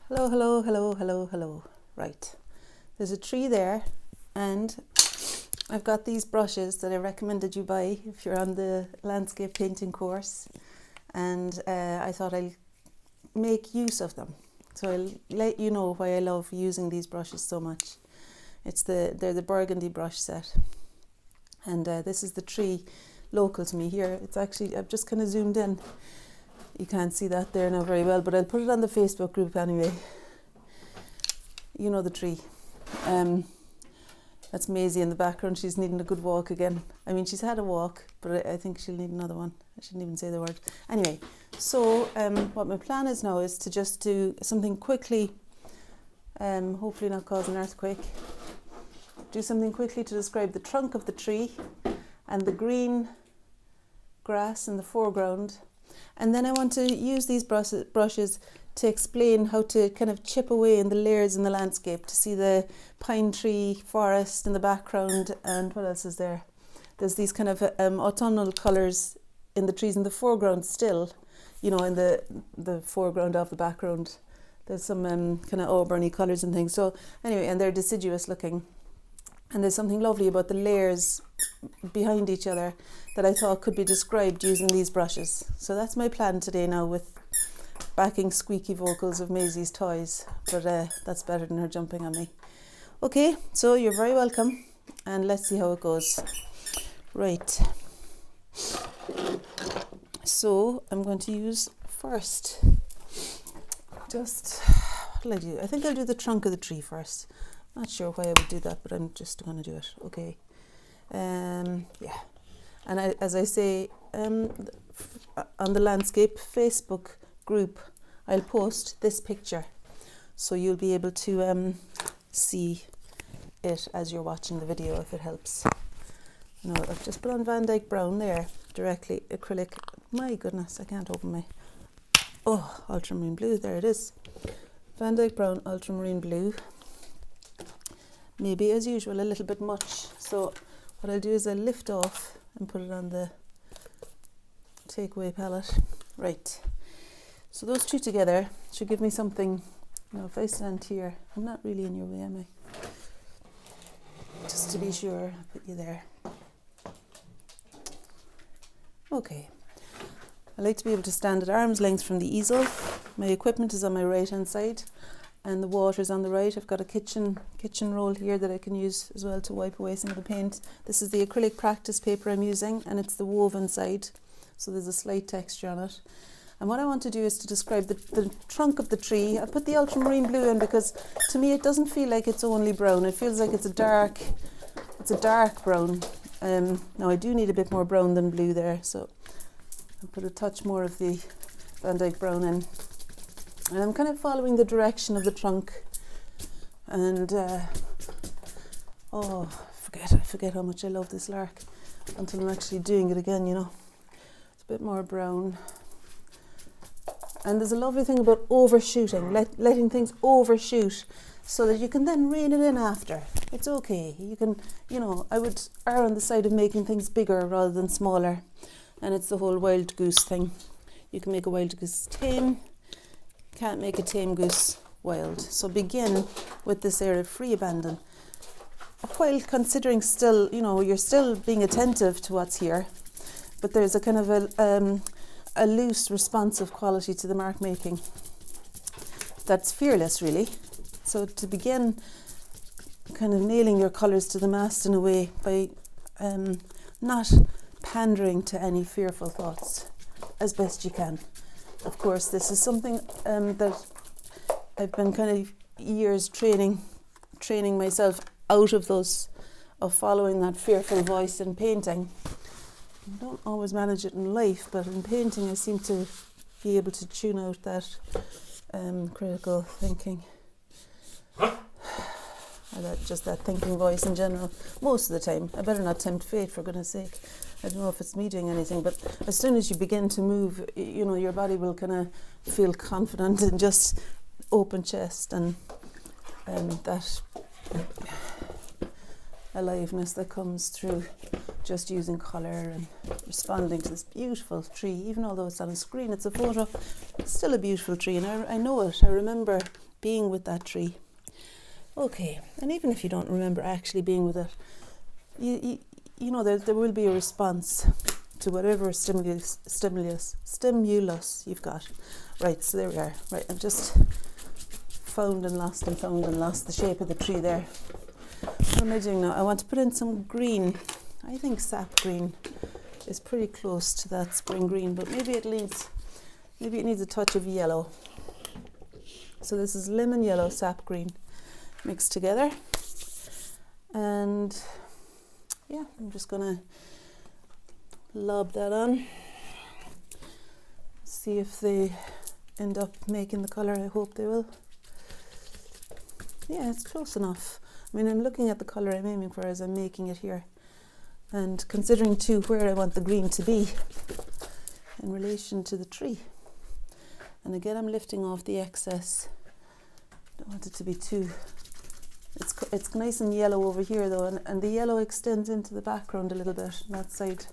Hello, hello, hello, hello, hello. Right, there's a tree there, and I've got these brushes that I recommended you buy if you're on the landscape painting course, and I thought I'll make use of them. So I'll let you know why I love using these brushes so much. They're the burgundy brush set, and this is the tree local to me here. It's actually, I've just kind of zoomed in. You can't see that there now very well, but I'll put it on the Facebook group anyway. You know the tree. That's Maisie in the background. She's needing a good walk again. I mean, she's had a walk, but I think she'll need another one. I shouldn't even say the word. Anyway, so what my plan is now is to just do something quickly, hopefully not cause an earthquake. Do something quickly to describe the trunk of the tree and the green grass in the foreground. And then I want to use these brushes to explain how to kind of chip away in the layers in the landscape to see the pine tree forest in the background. And what else is there? There's these kind of autumnal colours in the trees in the foreground still, you know, in the foreground of the background. There's some kind of auburny colours and things. So anyway, and they're deciduous looking. And there's something lovely about the layers behind each other that I thought could be described using these brushes. So that's my plan today now, with backing squeaky vocals of Maisie's toys. But that's better than her jumping on me. Okay, so you're very welcome, and let's see how it goes. Right. So I'm going to use first, what'll I do? I think I'll do the trunk of the tree first. Not sure why I would do that, but I'm just going to do it. Okay. Yeah. And as I say, on the landscape Facebook group, I'll post this picture, so you'll be able to see it as you're watching the video, if it helps. Now, I've just put on Van Dyke Brown there, directly acrylic. My goodness, I can't open my... Oh, ultramarine blue, there it is. Van Dyke Brown, ultramarine blue. Maybe, as usual, a little bit much. So what I'll do is I'll lift off and put it on the takeaway palette. Right. So those two together should give me something. You know, if I stand here, I'm not really in your way, am I? Just to be sure, I'll put you there. Okay. I like to be able to stand at arm's length from the easel. My equipment is on my right hand side, and the water's on the right. I've got a kitchen roll here that I can use as well to wipe away some of the paint. This is the acrylic practice paper I'm using, and it's the woven side, so there's a slight texture on it. And what I want to do is to describe the trunk of the tree. I put the ultramarine blue in because to me it doesn't feel like it's only brown. It feels like it's a dark brown. Now I do need a bit more brown than blue there, so I'll put a touch more of the Van Dyke Brown in. And I'm kind of following the direction of the trunk, and I forget how much I love this lark until I'm actually doing it again, you know. It's a bit more brown. And there's a lovely thing about overshooting, letting things overshoot so that you can then rein it in after. It's okay. You can, you know, I would err on the side of making things bigger rather than smaller. And it's the whole wild goose thing. You can make a wild goose tame. Can't make a tame goose wild. So begin with this area of free abandon, while considering still, you know, you're still being attentive to what's here, but there's a kind of a loose, responsive quality to the mark making that's fearless, really. So to begin kind of nailing your colours to the mast in a way by not pandering to any fearful thoughts as best you can. Of course, this is something that I've been kind of years training myself out of following that fearful voice in painting. I don't always manage it in life, but in painting I seem to be able to tune out that critical thinking. Or that thinking voice in general, most of the time. I better not tempt fate, for goodness sake. I don't know if it's me doing anything, but as soon as you begin to move, you know, your body will kind of feel confident and just open chest, and that aliveness that comes through just using colour and responding to this beautiful tree. Even although it's on a screen, it's a photo, it's still a beautiful tree, and I know it. I remember being with that tree. Okay, and even if you don't remember actually being with it, you know there will be a response to whatever stimulus you've got. Right, so there we are. Right, I've just found and lost the shape of the tree there. What am I doing now? I want to put in some green. I think sap green is pretty close to that spring green, but maybe it needs a touch of yellow. So this is lemon yellow, sap green mixed together. And yeah, I'm just gonna lob that on. See if they end up making the colour. I hope they will. Yeah, it's close enough. I mean, I'm looking at the colour I'm aiming for as I'm making it here, and considering too where I want the green to be in relation to the tree. And again, I'm lifting off the excess. Don't want it to be too... It's nice and yellow over here though, and the yellow extends into the background a little bit on that side.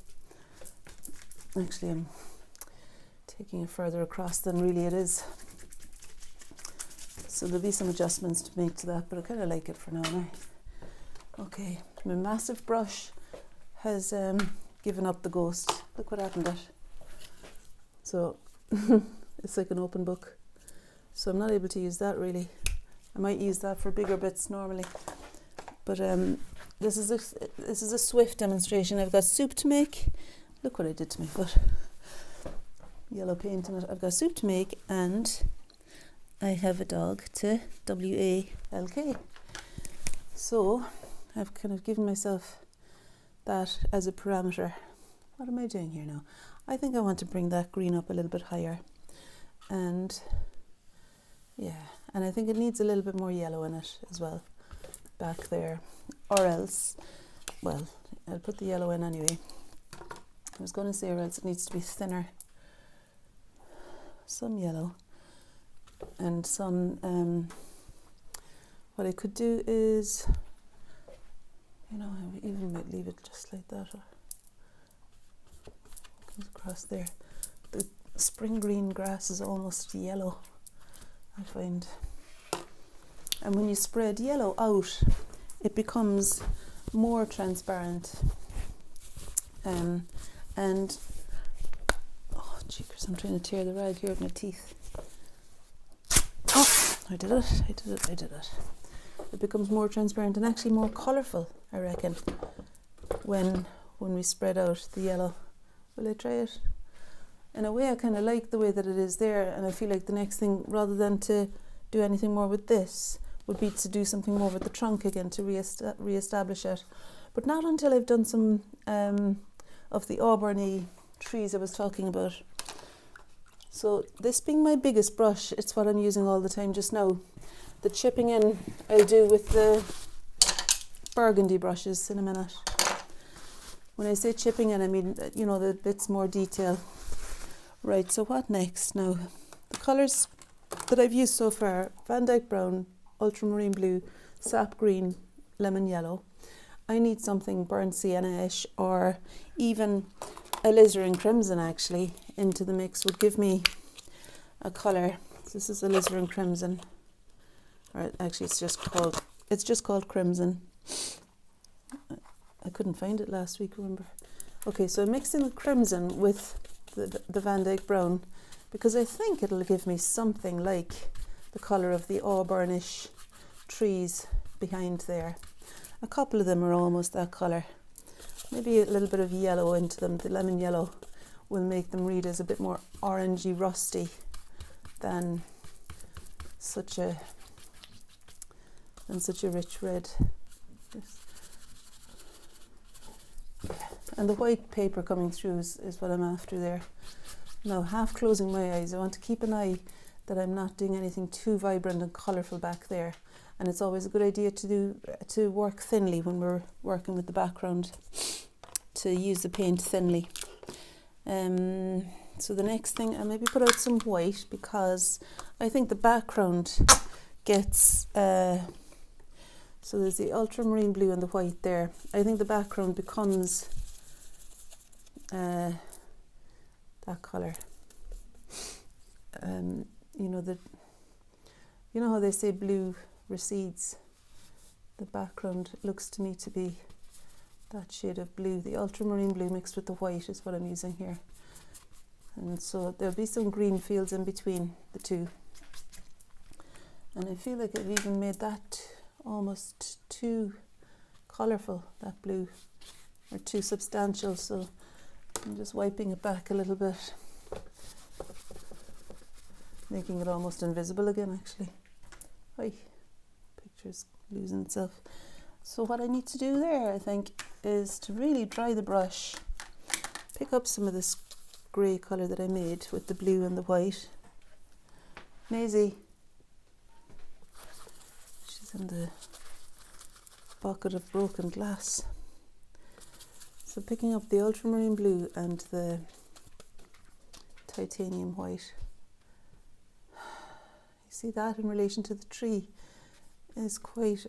Actually, I'm taking it further across than really it is. So there'll be some adjustments to make to that, but I kind of like it for now. Okay, my massive brush has given up the ghost. Look what happened there. So it's like an open book. So I'm not able to use that really. I might use that for bigger bits normally. But this is a swift demonstration. I've got soup to make. Look what I did to my foot. Yellow paint in it. I've got soup to make, and I have a dog to walk. So I've kind of given myself that as a parameter. What am I doing here now? I think I want to bring that green up a little bit higher. And yeah, and I think it needs a little bit more yellow in it as well, back there. Or else, well, I'll put the yellow in anyway. I was going to say, or else it needs to be thinner. Some yellow. And some, what I could do is, you know, I even might leave it just like that. Comes across there. The spring green grass is almost yellow, I find. And when you spread yellow out, it becomes more transparent. And, oh jeekers, I'm trying to tear the rag here with my teeth. Oh, I did it. It becomes more transparent and actually more colourful, I reckon, when we spread out the yellow. Will I try it? In a way, I kind of like the way that it is there, and I feel like the next thing, rather than to do anything more with this, would be to do something more with the trunk again to re-establish it. But not until I've done some of the Auburny trees I was talking about. So this being my biggest brush, it's what I'm using all the time just now. The chipping in I'll do with the burgundy brushes in a minute. When I say chipping in, I mean, you know, the bits more detail. Right, so what next now? The colours that I've used so far: Van Dyke Brown, Ultramarine Blue, Sap Green, Lemon Yellow. I need something burnt sienna-ish, or even alizarin crimson actually into the mix would give me a colour. This is alizarin crimson, or actually it's just called crimson. I couldn't find it last week, remember? Okay, so I'm mixing the crimson with the Van Dyke Brown, because I think it'll give me something like the colour of the auburnish trees behind there. A couple of them are almost that colour. Maybe a little bit of yellow into them. The lemon yellow will make them read as a bit more orangey rusty than such a rich red. And the white paper coming through is what I'm after there. Now, half closing my eyes, I want to keep an eye that I'm not doing anything too vibrant and colourful back there. And it's always a good idea to work thinly when we're working with the background, to use the paint thinly. So the next thing, I maybe put out some white, because I think the background gets, so there's the ultramarine blue and the white there. I think the background becomes that colour. You know, You know how they say blue recedes? The background looks to me to be that shade of blue. The ultramarine blue mixed with the white is what I'm using here. And so there'll be some green fields in between the two. And I feel like I've even made that almost too colourful, that blue, or too substantial. So I'm just wiping it back a little bit, making it almost invisible again, actually. Hi, picture's losing itself. So what I need to do there, I think, is to really dry the brush, pick up some of this grey colour that I made with the blue and the white. Maisie, she's in the bucket of broken glass. So picking up the ultramarine blue and the titanium white. You see that in relation to the tree is quite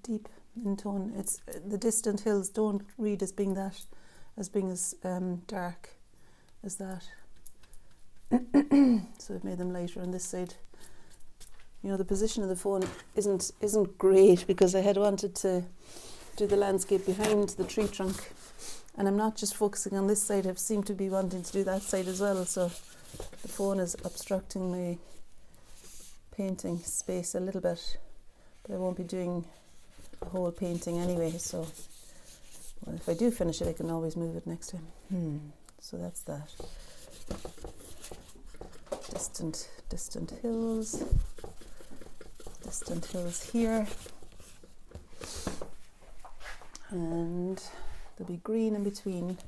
deep in tone. It's the distant hills don't read as being as dark as that. So I've made them lighter on this side. You know, the position of the phone isn't great because I had wanted to do the landscape behind the tree trunk, and I'm not just focusing on this side. I seem to be wanting to do that side as well, so the phone is obstructing my painting space a little bit, but I won't be doing a whole painting anyway, so well, if I do finish it I can always move it next time. So that's that. Distant hills here, and there'll be green in between.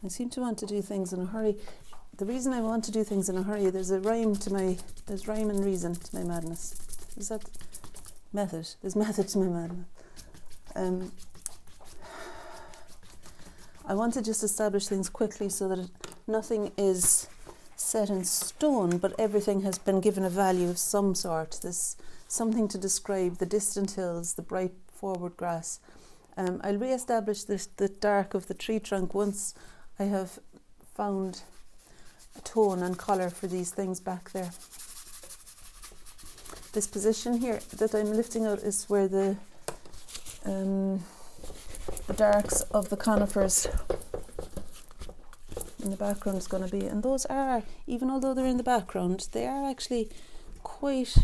I seem to want to do things in a hurry. The reason I want to do things in a hurry, there's rhyme and reason to my madness. Is that method? There's method to my madness. I want to just establish things quickly so that nothing is set in stone, but everything has been given a value of some sort. There's something to describe the distant hills, the bright forward grass. I'll re-establish the dark of the tree trunk once I have found a tone and colour for these things back there. This position here that I'm lifting out is where the darks of the conifers in the background is going to be, and those are, even although they're in the background, they are actually quite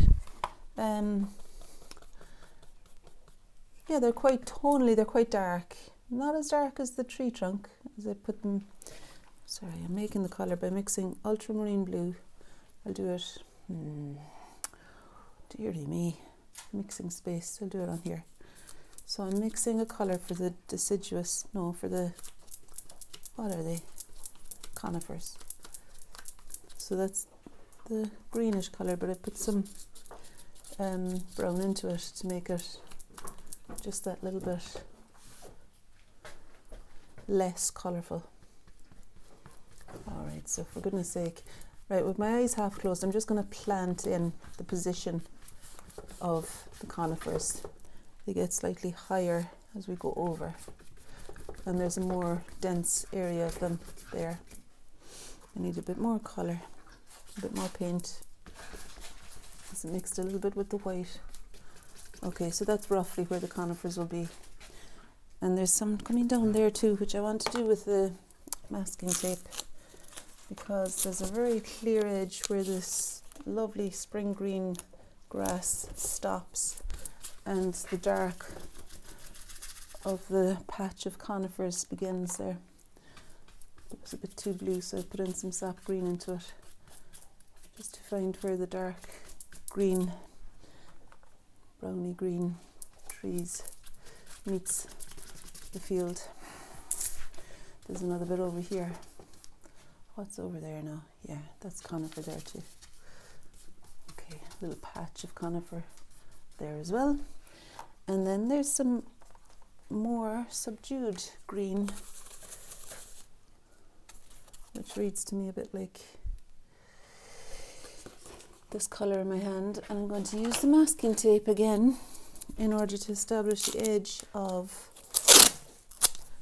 they're quite tonally, they're quite dark, not as dark as the tree trunk as I put them. Sorry, I'm making the colour by mixing ultramarine blue. I'll do it, dearie me, mixing space, I'll do it on here. So I'm mixing a colour for the what are they? Conifers. So that's the greenish colour, but I put some brown into it to make it just that little bit less colourful. Alright, so for goodness sake, right, with my eyes half closed, I'm just going to plant in the position of the conifers. They get slightly higher as we go over, and there's a more dense area of them there. I need a bit more colour, a bit more paint. It's mixed a little bit with the white. Okay, so that's roughly where the conifers will be. And there's some coming down there too, which I want to do with the masking tape, because there's a very clear edge where this lovely spring green grass stops and the dark of the patch of conifers begins there. It was a bit too blue, so I put in some sap green into it just to find where the dark green, browny green trees meets the field. There's another bit over here. What's over there now? Yeah, that's conifer there too. Okay, a little patch of conifer there as well. And then there's some more subdued green, which reads to me a bit like this colour in my hand. And I'm going to use the masking tape again in order to establish the edge of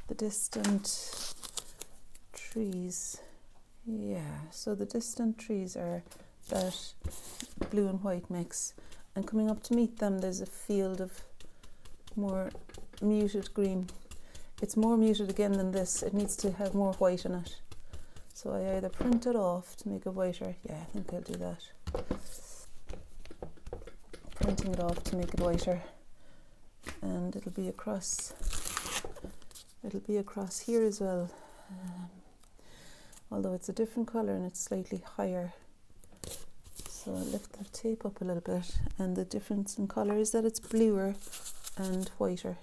the distant trees Yeah, so the distant trees are that blue and white mix, and coming up to meet them there's a field of more muted green. It's more muted again than this. It needs to have more white in it. So I either print it off to make it whiter. Yeah, I think I'll do that. Printing it off to make it whiter, and it'll be across here as well, although it's a different colour and it's slightly higher. So I'll lift the tape up a little bit, and the difference in colour is that it's bluer and whiter.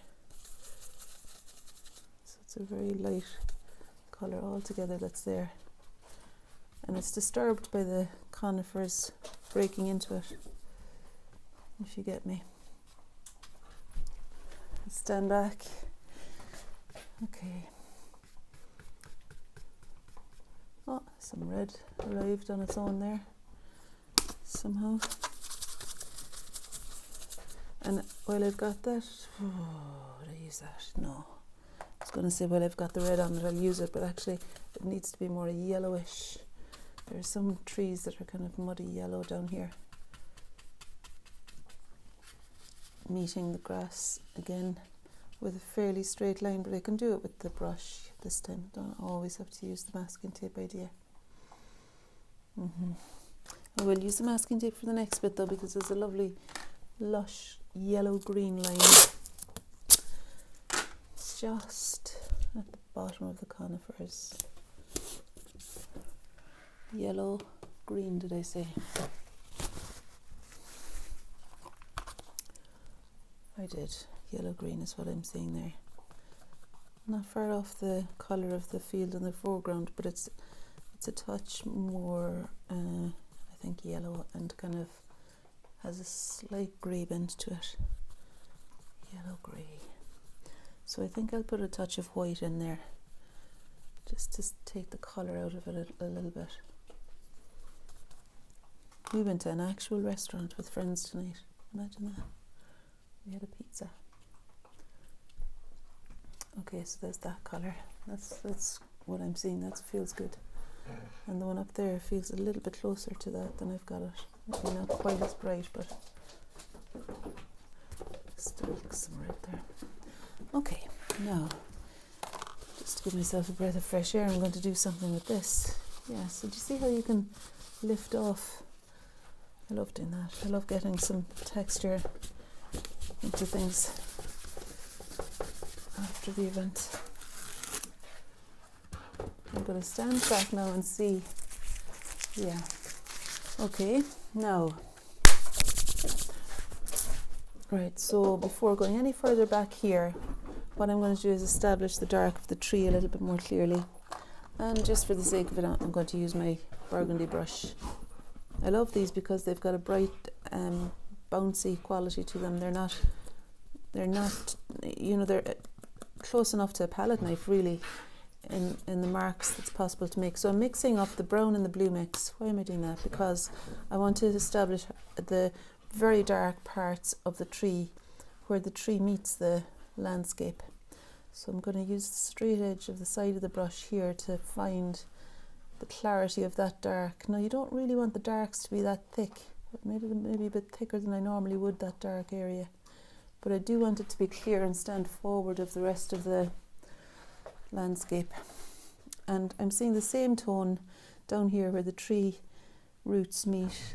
So it's a very light colour altogether that's there, and it's disturbed by the conifers breaking into it, if you get me. Stand back. Okay. Oh, some red arrived on its own there somehow. And while I've got that, would I use that? No. I was going to say while I've got the red on it, I'll use it, but actually it needs to be more yellowish. There are some trees that are kind of muddy yellow down here, meeting the grass again with a fairly straight line, but I can do it with the brush this time. Don't always have to use the masking tape idea. I will use the masking tape for the next bit though, because there's a lovely lush yellow-green line just at the bottom of the conifers. Yellow-green, did I say? I did. Yellow-green is what I'm seeing there. Not far off the colour of the field in the foreground, but it's a touch more, I think, yellow, and kind of has a slight grey bent to it. Yellow-grey. So I think I'll put a touch of white in there, just to take the colour out of it a little bit. We went to an actual restaurant with friends tonight. Imagine that. We had a pizza. Okay, so there's that colour. That's what I'm seeing. That feels good. And the one up there feels a little bit closer to that than I've got it. Maybe not quite as bright, but still some red there. Okay, now just to give myself a breath of fresh air, I'm going to do something with this. Yeah, so do you see how you can lift off? I love doing that. I love getting some texture into things after the event. I'm going to stand back now and see. Yeah. Okay, now. Right, so before going any further back here, what I'm going to do is establish the dark of the tree a little bit more clearly. And just for the sake of it, I'm going to use my burgundy brush. I love these because they've got a bright, bouncy quality to them. They're not, you know, they're close enough to a palette knife, really, in the marks that's possible to make. So I'm mixing up the brown and the blue mix. Why am I doing that? Because I want to establish the very dark parts of the tree where the tree meets the landscape. So I'm going to use the straight edge of the side of the brush here to find the clarity of that dark. Now you don't really want the darks to be that thick. I've made it maybe a bit thicker than I normally would, that dark area. But I do want it to be clear and stand forward of the rest of the landscape. And I'm seeing the same tone down here where the tree roots meet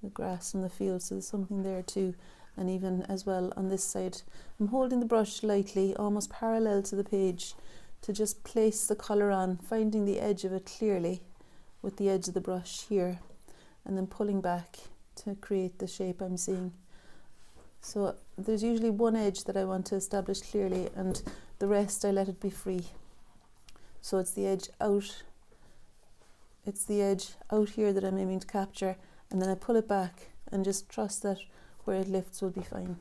the grass and the field, so there's something there too. And even as well on this side, I'm holding the brush lightly, almost parallel to the page, to just place the colour on, finding the edge of it clearly with the edge of the brush here, and then pulling back to create the shape I'm seeing. So there's usually one edge that I want to establish clearly, and the rest I let it be free. So it's the edge out. It's the edge out here that I'm aiming to capture, and then I pull it back and just trust that where it lifts will be fine.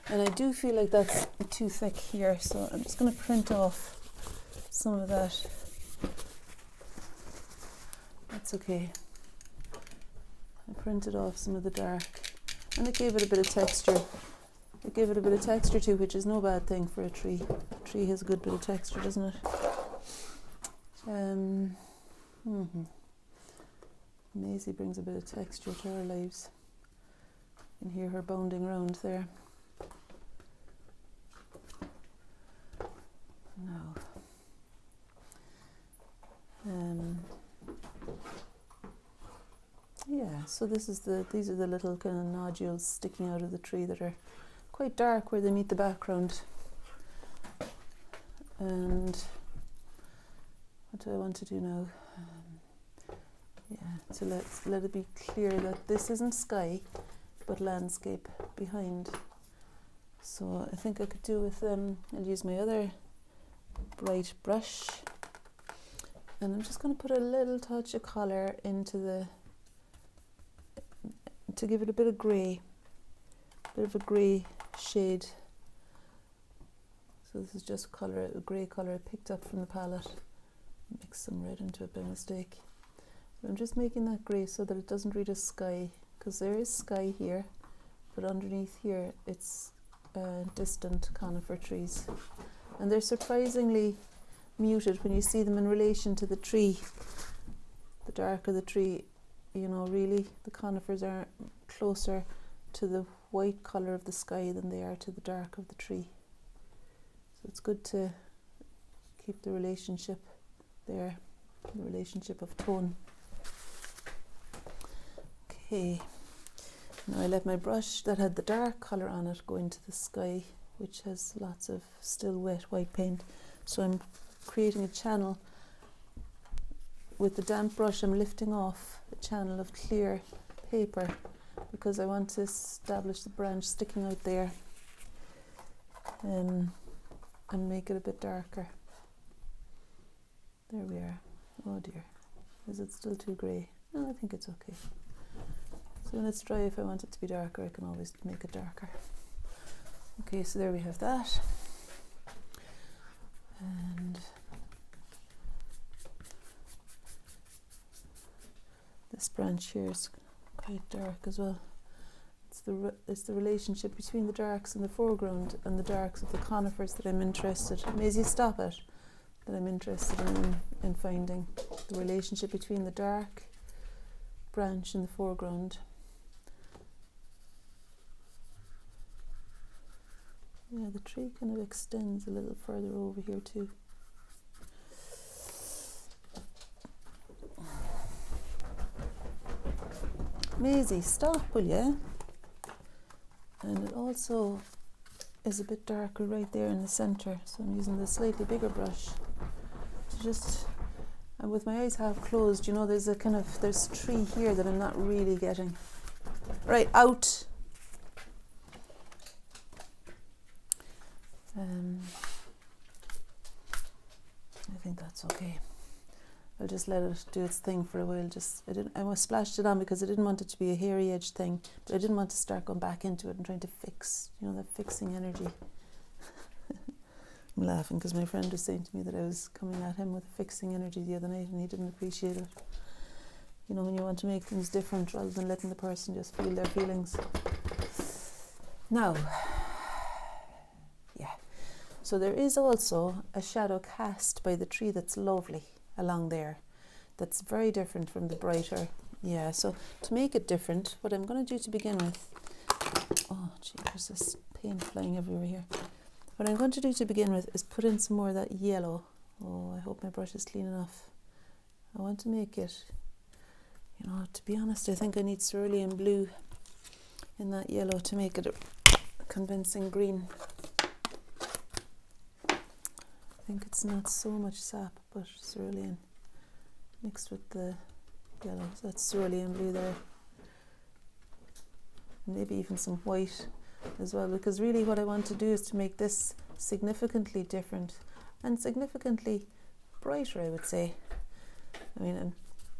And I do feel like that's too thick here, so I'm just going to print off some of that. That's okay. I printed off some of the dark, and it gave it a bit of texture. It gave it a bit of texture too, which is no bad thing for a tree. A tree has a good bit of texture, doesn't it? Maisie brings a bit of texture to her leaves. You can hear her bounding around there. Now, yeah, so these are the little kind of nodules sticking out of the tree that are quite dark where they meet the background. And what do I want to do now? So let it be clear that this isn't sky, but landscape behind. So I think I could do with I'll use my other bright brush, and I'm just going to put a little touch of colour into to give it a bit of grey, bit of a grey shade. So this is just colour, a grey colour I picked up from the palette. Mix some red into it by mistake. So I'm just making that grey so that it doesn't read as sky, because there is sky here, but underneath here it's distant conifer trees, and they're surprisingly muted when you see them in relation to the tree. The darker the tree, you know, really the conifers are closer to the white colour of the sky than they are to the dark of the tree. So it's good to keep the relationship there, the relationship of tone. Okay, now I let my brush that had the dark colour on it go into the sky, which has lots of still wet white paint. So I'm creating a channel. With the damp brush I'm lifting off a channel of clear paper because I want to establish the branch sticking out there and make it a bit darker. There we are. Oh dear, is it still too grey? No, I think it's okay. So when it's dry, if I want it to be darker, I can always make it darker. Okay, so there we have that. And this branch here is quite dark as well. It's the relationship between the darks in the foreground and the darks of the conifers that I'm interested. Maisie, stop it. That I'm interested in finding the relationship between the dark branch in the foreground. Yeah, the tree kind of extends a little further over here too. Maisie, stop, will you? And it also is a bit darker right there in the centre, so I'm using the slightly bigger brush to just, and with my eyes half closed, you know, there's a tree here that I'm not really getting. Right, out. I think that's okay. I'll just let it do its thing for a while. I almost splashed it on because I didn't want it to be a hairy edge thing, but I didn't want to start going back into it and trying to fix, you know, that fixing energy. I'm laughing because my friend was saying to me that I was coming at him with fixing energy the other night and he didn't appreciate it. You know, when you want to make things different rather than letting the person just feel their feelings. Now, yeah. So there is also a shadow cast by the tree that's lovely along there. That's very different from the brighter. Yeah, so to make it different, what I'm going to do to begin with, oh gee, there's this paint flying everywhere here. What I'm going to do to begin with is put in some more of that yellow. Oh, I hope my brush is clean enough. I want to make it, you know, to be honest, I think I need cerulean blue in that yellow to make it a convincing green. I think it's not so much sap, but cerulean mixed with the yellow. So that's cerulean blue there. And maybe even some white as well, because really what I want to do is to make this significantly different and significantly brighter, I would say. I mean,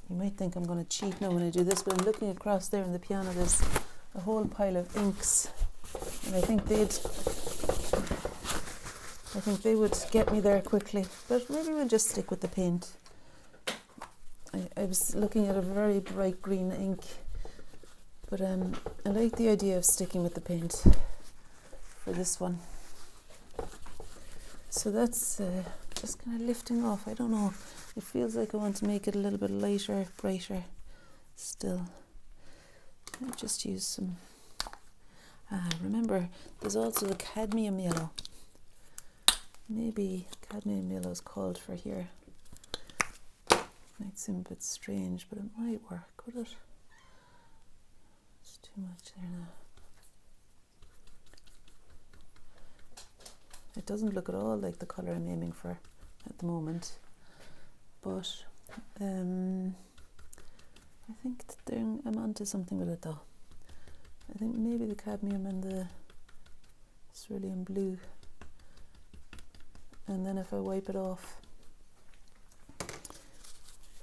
you might think I'm going to cheat now when I do this, but I'm looking across there on the piano, there's a whole pile of inks, and I think they would get me there quickly, but maybe we'll just stick with the paint. I was looking at a very bright green ink, but I like the idea of sticking with the paint for this one. So that's just kind of lifting off. I don't know, it feels like I want to make it a little bit lighter, brighter still. I'll just use some, remember there's also the cadmium yellow. Maybe cadmium yellow is called for here. Might seem a bit strange, but it might work, would it? It's too much there now. It doesn't look at all like the colour I'm aiming for at the moment, but I think that I'm onto something with it though. I think maybe the cadmium and the cerulean blue, and then if I wipe it off the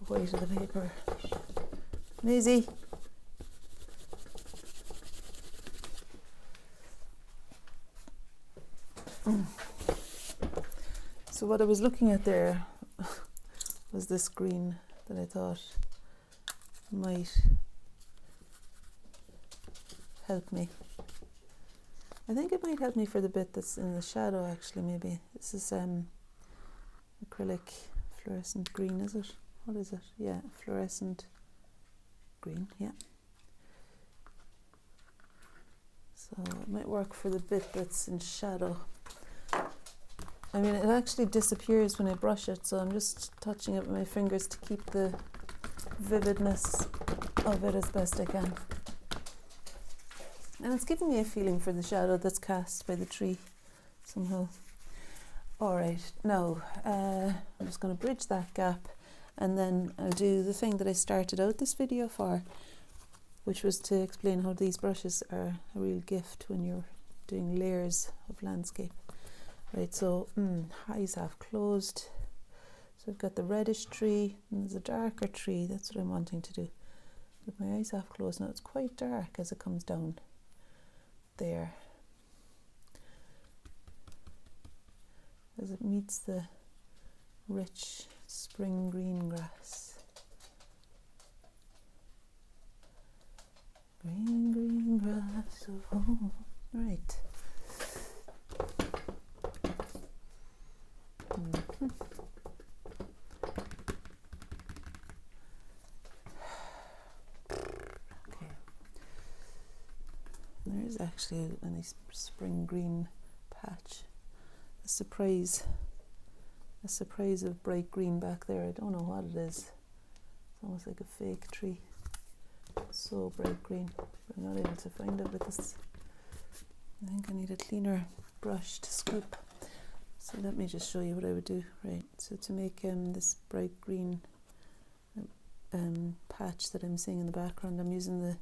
white of the paper. Maisie! So what I was looking at there was this green that I thought might help me. I think it might help me for the bit that's in the shadow actually, maybe. This is acrylic fluorescent green, is it? What is it? Yeah, fluorescent green, yeah. So it might work for the bit that's in shadow. I mean, it actually disappears when I brush it, so I'm just touching it with my fingers to keep the vividness of it as best I can. And it's giving me a feeling for the shadow that's cast by the tree somehow. Alright, now I'm just going to bridge that gap, and then I'll do the thing that I started out this video for, which was to explain how these brushes are a real gift when you're doing layers of landscape. Right, so eyes half closed. So I've got the reddish tree and there's a darker tree. That's what I'm wanting to do. With my eyes half closed, now it's quite dark as it comes down there. As it meets the rich spring green grass. Green, green grass of home. Right. Okay. There's actually a nice spring green patch. A surprise of bright green back there. I don't know what it is. It's almost like a fake tree. It's so bright green. I'm not able to find it with this. I think I need a cleaner brush to scoop. So let me just show you what I would do. Right, so to make this bright green patch that I'm seeing in the background, I'm using the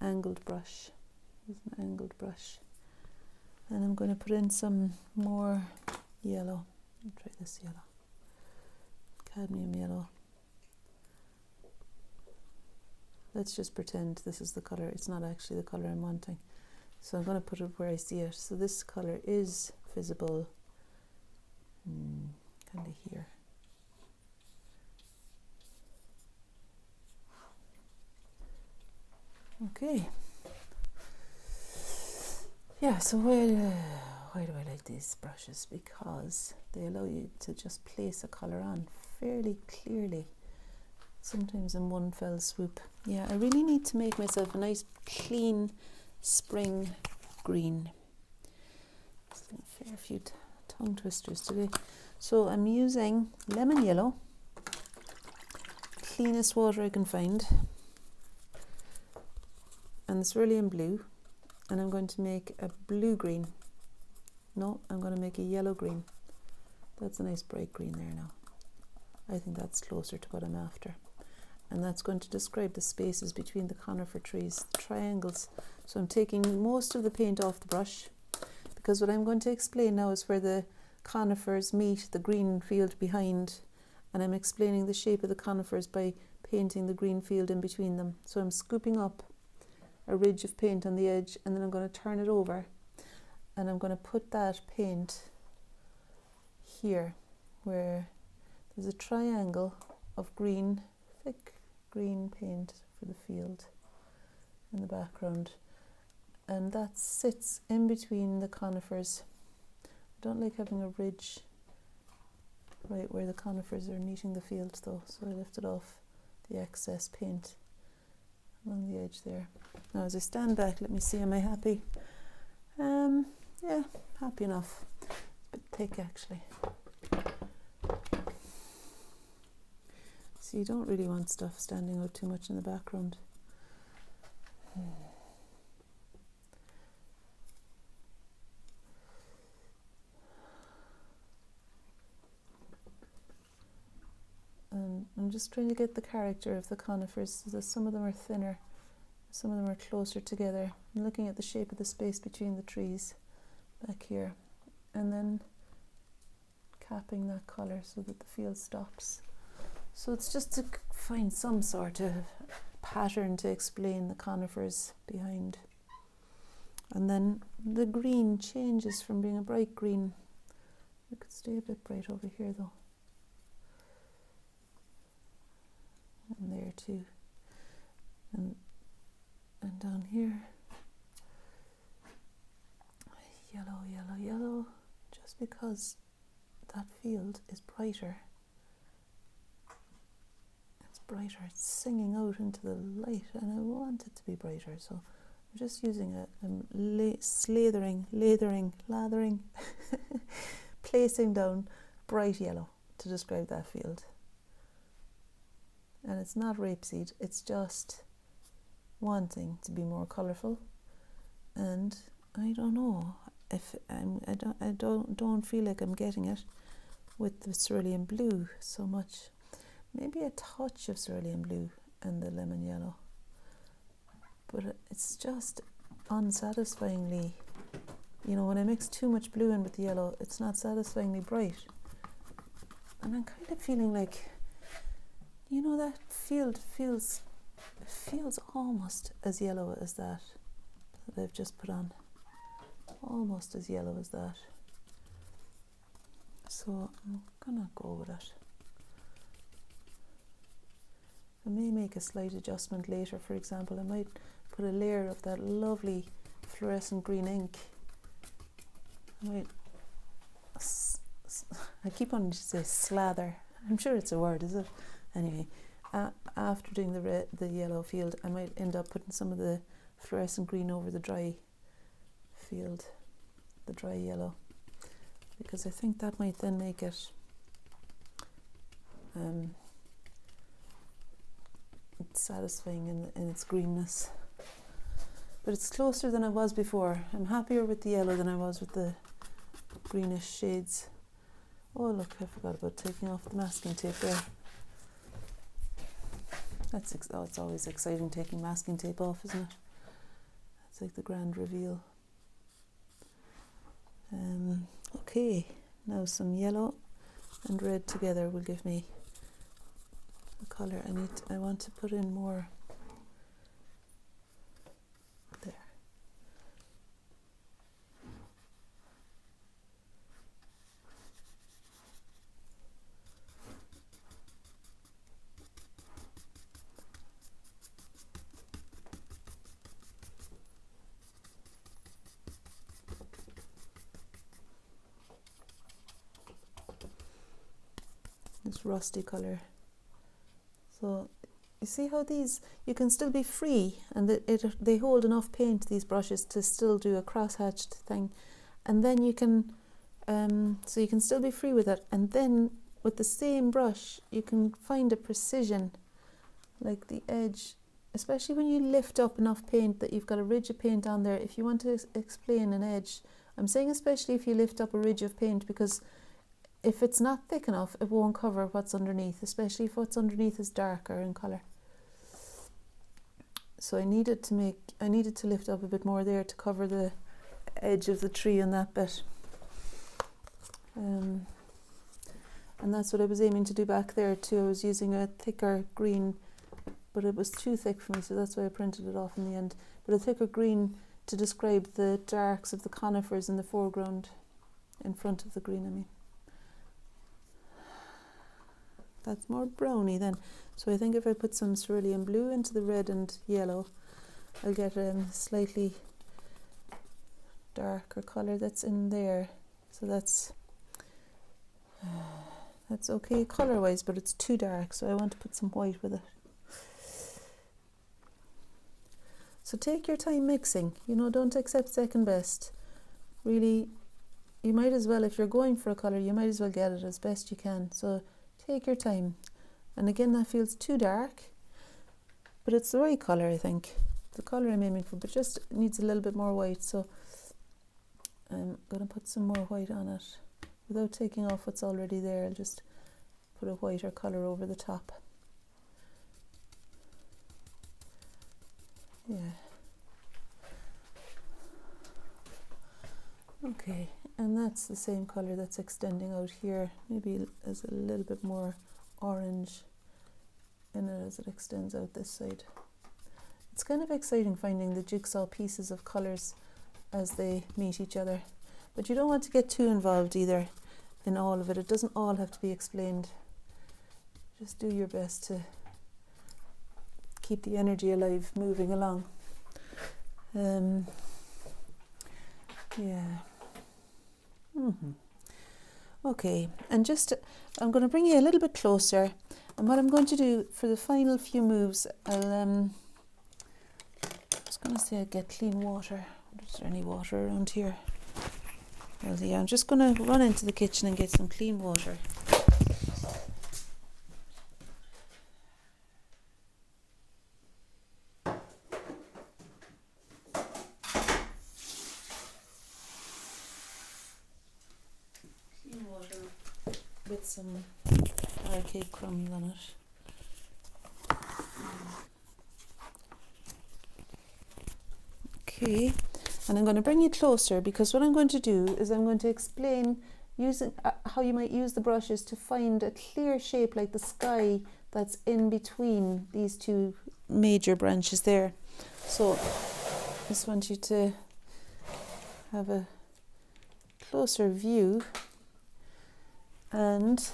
angled brush. And I'm going to put in some more yellow. I'll try this yellow. Cadmium yellow. Let's just pretend this is the colour. It's not actually the colour I'm wanting. So I'm going to put it where I see it. So this colour is visible kind of here. Okay. Yeah, so why do I like these brushes? Because they allow you to just place a colour on fairly clearly, sometimes in one fell swoop. Yeah, I really need to make myself a nice clean spring green. A fair few tongue twisters today. So I'm using lemon yellow, cleanest water I can find, and the cerulean blue, and I'm going to make a blue green. No, I'm going to make a yellow green. That's a nice bright green there now. I think that's closer to what I'm after. And that's going to describe the spaces between the conifer trees, the triangles. So I'm taking most of the paint off the brush, because what I'm going to explain now is where the conifers meet the green field behind, and I'm explaining the shape of the conifers by painting the green field in between them. So I'm scooping up a ridge of paint on the edge, and then I'm going to turn it over, and I'm going to put that paint here where there's a triangle of green, thick green paint for the field in the background, and that sits in between the conifers. I don't like having a ridge right where the conifers are meeting the field though, so I lifted off the excess paint along the edge there. Now as I stand back, let me see, am I happy? Yeah, happy enough. It's a bit thick actually. So you don't really want stuff standing out too much in the background. And I'm just trying to get the character of the conifers, so that some of them are thinner, some of them are closer together. I'm looking at the shape of the space between the trees back here, and then capping that colour so that the field stops. So it's just to find some sort of pattern to explain the conifers behind. And then the green changes from being a bright green. It could stay a bit bright over here though. And there too. And down here. Yellow, yellow, yellow. Just because that field is brighter. It's brighter, it's singing out into the light, and I want it to be brighter, so I'm just using lathering, placing down bright yellow to describe that field. And it's not rapeseed, it's just wanting to be more colourful. And I don't know if I don't feel like I'm getting it with the cerulean blue so much. Maybe a touch of cerulean blue and the lemon yellow, but it's just unsatisfyingly, you know, when I mix too much blue in with the yellow, it's not satisfyingly bright. And I'm kind of feeling like, you know, that field feels almost as yellow as that I've just put on. Almost as yellow as that. So I'm gonna go with it. I may make a slight adjustment later. For example, I might put a layer of that lovely fluorescent green ink. I keep on to say slather. I'm sure it's a word, is it? Anyway, after doing the yellow field, I might end up putting some of the fluorescent green over the dry field, the dry yellow, because I think that might then make it it's satisfying in its greenness. But it's closer than I was before. I'm happier with the yellow than I was with the greenish shades. Oh look, I forgot about taking off the masking tape there. It's always exciting taking masking tape off, isn't it? It's like the grand reveal. Okay, now some yellow and red together will give me the colour I want to put in more. There. This rusty colour. So you see how these, you can still be free, and they hold enough paint, these brushes, to still do a cross-hatched thing, and then you can so you can still be free with it, and then with the same brush you can find a precision, like the edge, especially when you lift up enough paint that you've got a ridge of paint on there. If you want to explain an edge, I'm saying especially if you lift up a ridge of paint, because if it's not thick enough, it won't cover what's underneath, especially if what's underneath is darker in colour. So I needed to lift up a bit more there to cover the edge of the tree on that bit. And that's what I was aiming to do back there too. I was using a thicker green, but it was too thick for me, so that's why I printed it off in the end. But a thicker green to describe the darks of the conifers in the foreground, in front of the green, I mean. That's more browny then. So I think if I put some cerulean blue into the red and yellow, I'll get a slightly darker colour that's in there. So that's That's okay colour wise, but it's too dark, so I want to put some white with it. So take your time mixing, you know, don't accept second best. Really, you might as well, if you're going for a colour, you might as well get it as best you can. So take your time. And again, that feels too dark, but it's the right colour, I think. The colour I'm aiming for, but just needs a little bit more white. So I'm going to put some more white on it. Without taking off what's already there, I'll just put a whiter colour over the top. Yeah. Okay, and that's the same colour that's extending out here. Maybe as a little bit more orange in it as it extends out this side. It's kind of exciting finding the jigsaw pieces of colours as they meet each other. But you don't want to get too involved either in all of it. It doesn't all have to be explained. Just do your best to keep the energy alive, moving along. Yeah. Okay, and just I'm going to bring you a little bit closer, and what I'm going to do for the final few moves, I was going to say I'd get clean water. Is there any water around here? Well, yeah, I'm just going to run into the kitchen and get some clean water. With some arcade crumbs on it. Okay, and I'm going to bring you closer, because what I'm going to do is I'm going to explain using how you might use the brushes to find a clear shape like the sky that's in between these two major branches there. So I just want you to have a closer view. And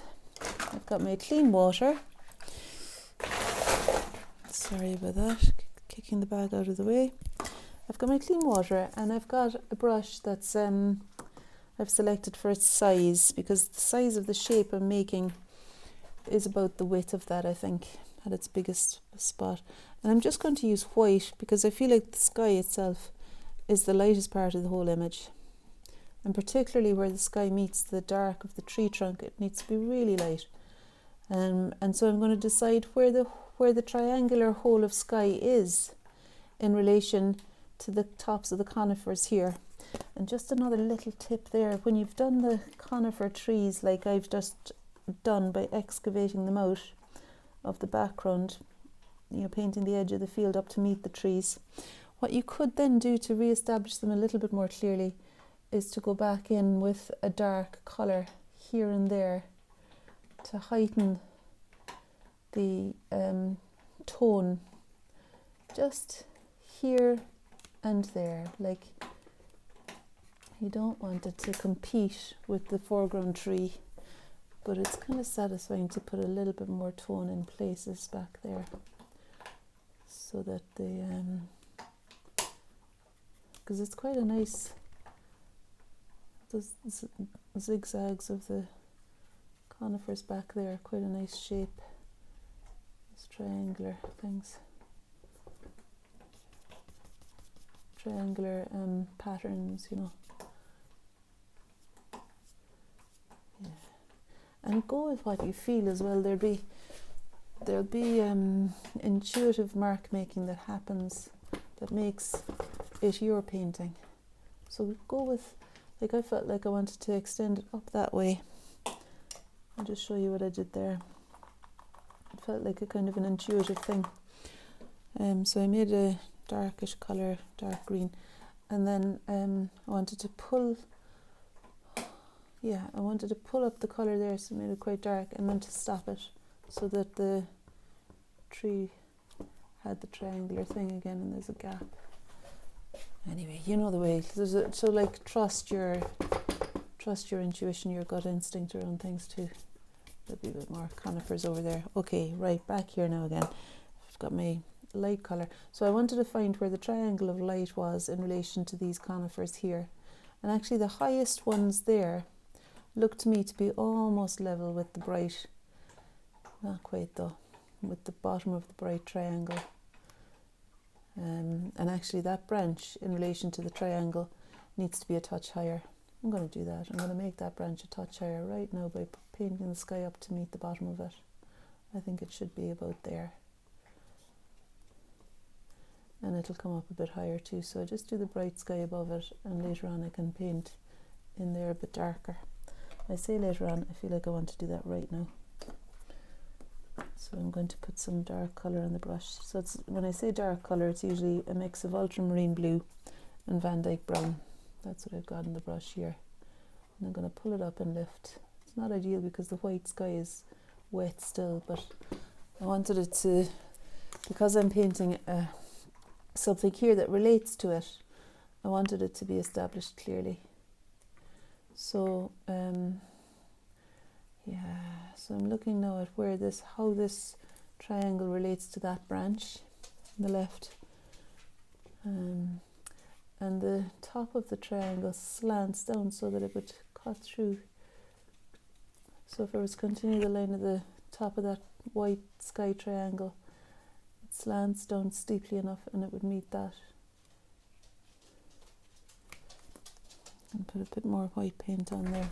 I've got my clean water. Sorry about that, kicking the bag out of the way. I've got my clean water, and I've got a brush that's I've selected for its size, because the size of the shape I'm making is about the width of that, I think, at its biggest spot. And I'm just going to use white, because I feel like the sky itself is the lightest part of the whole image. And particularly where the sky meets the dark of the tree trunk, it needs to be really light. And so I'm going to decide where the triangular whole of sky is in relation to the tops of the conifers here. And just another little tip there, when you've done the conifer trees like I've just done by excavating them out of the background, you know, painting the edge of the field up to meet the trees, what you could then do to re-establish them a little bit more clearly is to go back in with a dark colour here and there to heighten the tone just here and there. Like, you don't want it to compete with the foreground tree, but it's kind of satisfying to put a little bit more tone in places back there, so that the because it's quite a nice, the zigzags of the conifers back there, quite a nice shape, these triangular things, triangular patterns, you know. Yeah. And go with what you feel as well. There'll be intuitive mark making that happens that makes it your painting. So go with, like, I felt like I wanted to extend it up that way. I'll just show you what I did there. It felt like a kind of an intuitive thing. So I made a darkish colour, dark green, and then I wanted to pull up the colour there, so I made it quite dark, and then to stop it so that the tree had the triangular thing again, and there's a gap. Anyway, you know the way. So like, trust your intuition, your gut instinct around things too. There'll be a bit more conifers over there. Okay, right, back here now again. I've got my light colour. So I wanted to find where the triangle of light was in relation to these conifers here. And actually the highest ones there look to me to be almost level with the bright, not quite though, with the bottom of the bright triangle. And actually that branch in relation to the triangle needs to be a touch higher. I'm going to do that. I'm going to make that branch a touch higher right now by painting the sky up to meet the bottom of it. I think it should be about there. And it'll come up a bit higher too. So I just do the bright sky above it, and later on I can paint in there a bit darker. I say later on, I feel like I want to do that right now. So I'm going to put some dark colour on the brush. So it's, when I say dark colour, it's usually a mix of ultramarine blue and Van Dyke brown. That's what I've got in the brush here. And I'm going to pull it up and lift. It's not ideal because the white sky is wet still, but I wanted it to, because I'm painting something here that relates to it, I wanted it to be established clearly. So yeah, so I'm looking now at where this, how this triangle relates to that branch on the left. And the top of the triangle slants down so that it would cut through. So if I was to continue the line of the top of that white sky triangle, it slants down steeply enough and it would meet that. And put a bit more white paint on there.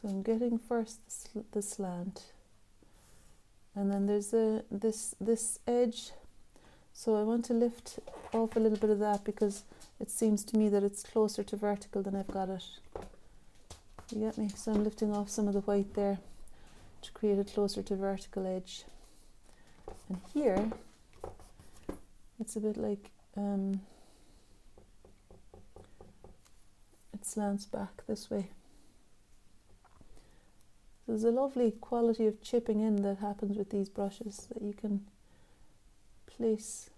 So I'm getting first the slant, and then there's this edge. So I want to lift off a little bit of that because it seems to me that it's closer to vertical than I've got it. You get me? So I'm lifting off some of the white there to create a closer to vertical edge. And here, it's a bit like it slants back this way. There's a lovely quality of chipping in that happens with these brushes that you can place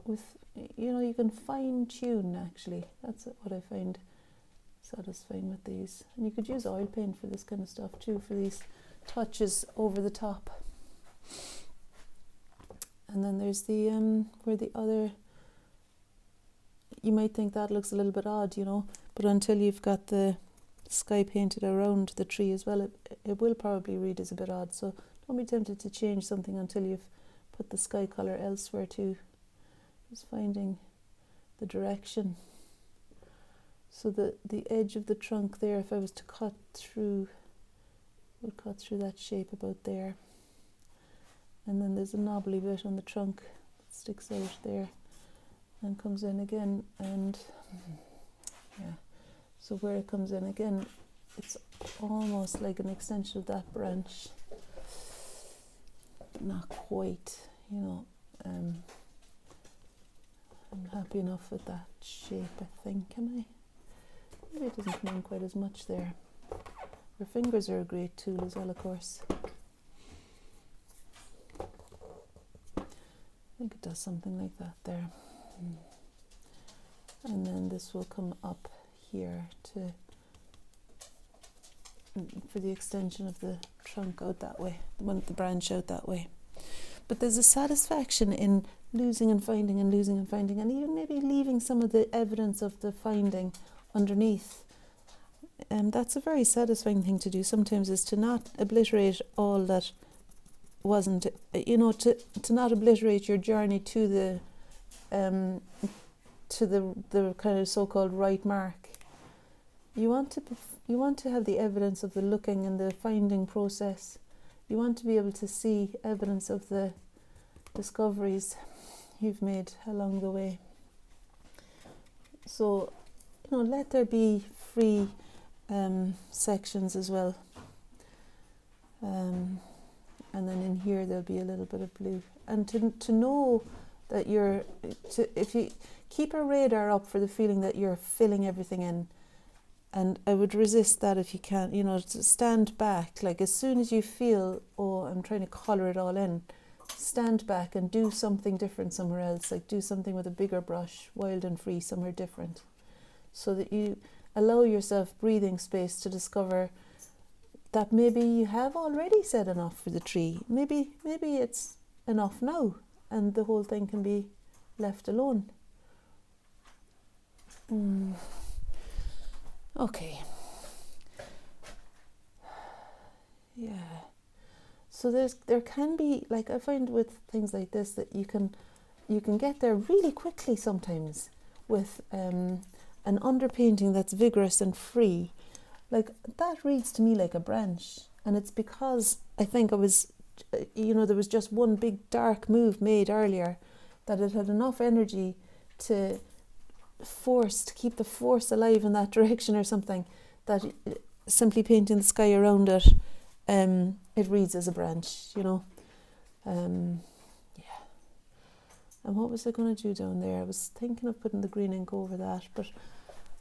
with, you know, you can fine tune actually. That's what I find satisfying with these. And you could use oil paint for this kind of stuff too, for these touches over the top. And then there's the where the other, you might think that looks a little bit odd, you know, but until you've got the sky painted around the tree as well, it will probably read as a bit odd. So don't be tempted to change something until you've put the sky colour elsewhere too. Just finding the direction. So the edge of the trunk there, if I was to cut through, would cut through that shape about there. And then there's a knobbly bit on the trunk that sticks out there and comes in again, and yeah. So where it comes in again, it's almost like an extension of that branch. Not quite, you know. I'm happy enough with that shape, I think. Am I? Maybe it doesn't come in quite as much there. Your fingers are a great tool as well, of course. I think it does something like that there. And then this will come up here to for the extension of the trunk out that way, the branch out that way. But there's a satisfaction in losing and finding and losing and finding, and even maybe leaving some of the evidence of the finding underneath. And that's a very satisfying thing to do sometimes, is to not obliterate all that wasn't, you know, to not obliterate your journey to the kind of so-called right mark. You want to have the evidence of the looking and the finding process. You want to be able to see evidence of the discoveries you've made along the way. So, you know, let there be free sections as well. And then in here there'll be a little bit of blue. And to know that if you keep a radar up for the feeling that you're filling everything in, and I would resist that if you can, you know, to stand back. Like as soon as you feel, oh, I'm trying to colour it all in, stand back and do something different somewhere else. Like do something with a bigger brush, wild and free, somewhere different. So that you allow yourself breathing space to discover that maybe you have already said enough for the tree. Maybe it's enough now and the whole thing can be left alone. Okay. Yeah. So there can be, like, I find with things like this that you can get there really quickly sometimes with an underpainting that's vigorous and free. Like, that reads to me like a branch, and it's because I think I was, there was just one big dark move made earlier that it had enough energy to keep the force alive in that direction or something, that simply painting the sky around it, it reads as a branch, yeah. And what was I going to do down there? I was thinking of putting the green ink over that, but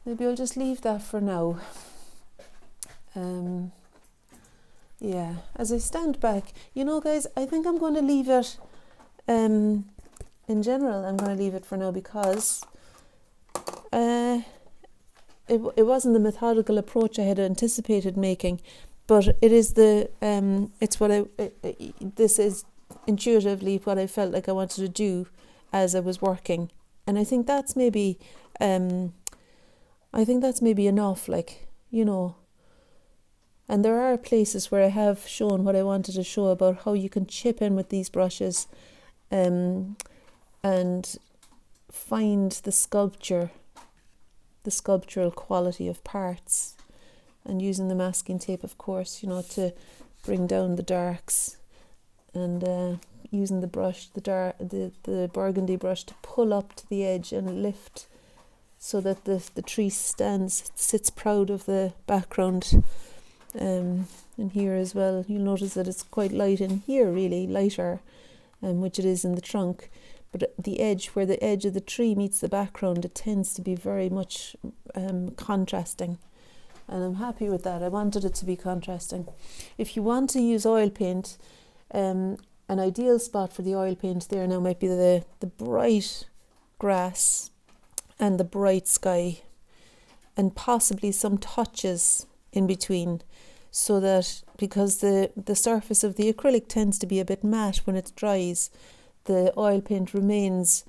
maybe I'll just leave that for now. Yeah, as I stand back, guys, I think I'm going to leave it, in general, I'm going to leave it for now, because it wasn't the methodical approach I had anticipated making, but it is it's what this is intuitively what I felt like I wanted to do as I was working. And I think that's maybe, enough, like, and there are places where I have shown what I wanted to show about how you can chip in with these brushes, and find the sculptural quality of parts, and using the masking tape, of course, to bring down the darks, and using the brush, the burgundy brush, to pull up to the edge and lift so that the tree sits proud of the background. And here as well, you'll notice that it's quite light in here, really lighter, which it is in the trunk. But the edge, where the edge of the tree meets the background, it tends to be very much contrasting. And I'm happy with that. I wanted it to be contrasting. If you want to use oil paint, an ideal spot for the oil paint there now might be the bright grass and the bright sky, and possibly some touches in between, so that, because the surface of the acrylic tends to be a bit matte when it dries, the oil paint remains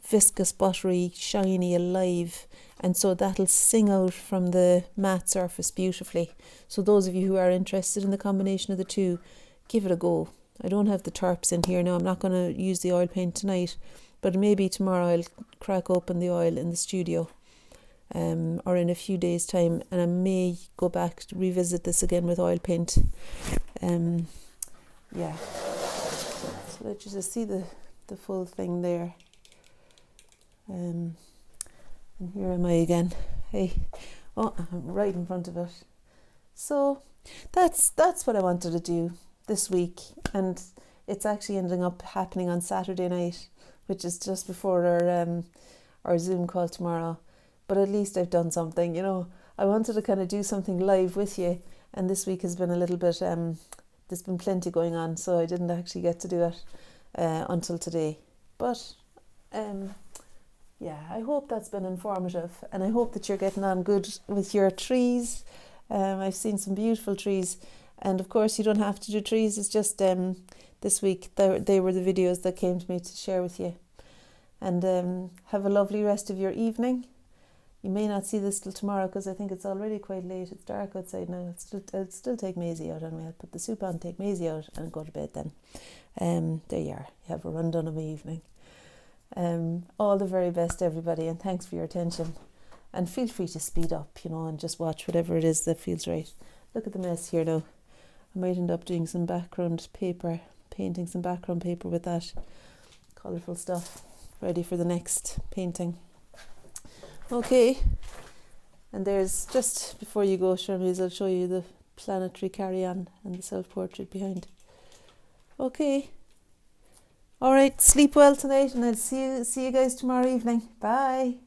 viscous, buttery, shiny, alive, and so that'll sing out from the matte surface beautifully. So those of you who are interested in the combination of the two, give it a go. I don't have the turps in here now. I'm not going to use the oil paint tonight, but maybe tomorrow I'll crack open the oil in the studio, or in a few days' time, and I may go back to revisit this again with oil paint. Yeah. So let you just see the full thing there. And here am I again. Hey, I'm right in front of it. So that's what I wanted to do this week, and it's actually ending up happening on Saturday night, which is just before our Zoom call tomorrow. But at least I've done something, I wanted to kind of do something live with you, and this week has been a little bit, there's been plenty going on, so I didn't actually get to do it until today. But I hope that's been informative, and I hope that you're getting on good with your trees. I've seen some beautiful trees, and of course you don't have to do trees. It's just this week they were the videos that came to me to share with you. And have a lovely rest of your evening. You may not see this till tomorrow, because I think it's already quite late. It's dark outside now. I'll still take Maisie out anyway. I'll put the soup on, take Maisie out, and go to bed then. There you are. You have a rundown of my evening. All the very best, everybody, and thanks for your attention. And feel free to speed up, and just watch whatever it is that feels right. Look at the mess here now. I might end up doing some background paper, painting some background paper with that colourful stuff, ready for the next painting. Okay, and there's, just before you go, Sharmies, I'll show you the planetary carry-on and the self-portrait behind. Okay. All right, sleep well tonight, and I'll see you guys tomorrow evening. Bye.